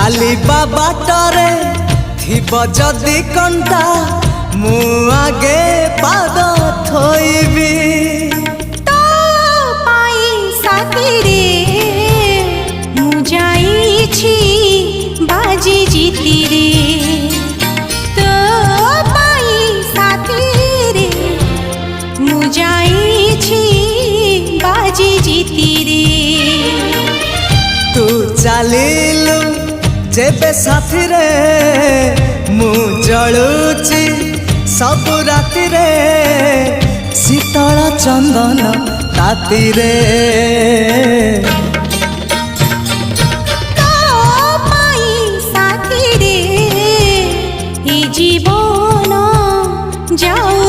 चलिबा बाटरे थिब जदि कंटा मु आगे पाद थोइबी तो पाई साथी रे मु जाईछि बाजी जीती रे तो पाई साथी रे मु जाईछि बाजी जीती रे तू चलिलु जेबे साथी रे मु जलुची सब राति रे शीतल चंदन ताती रे।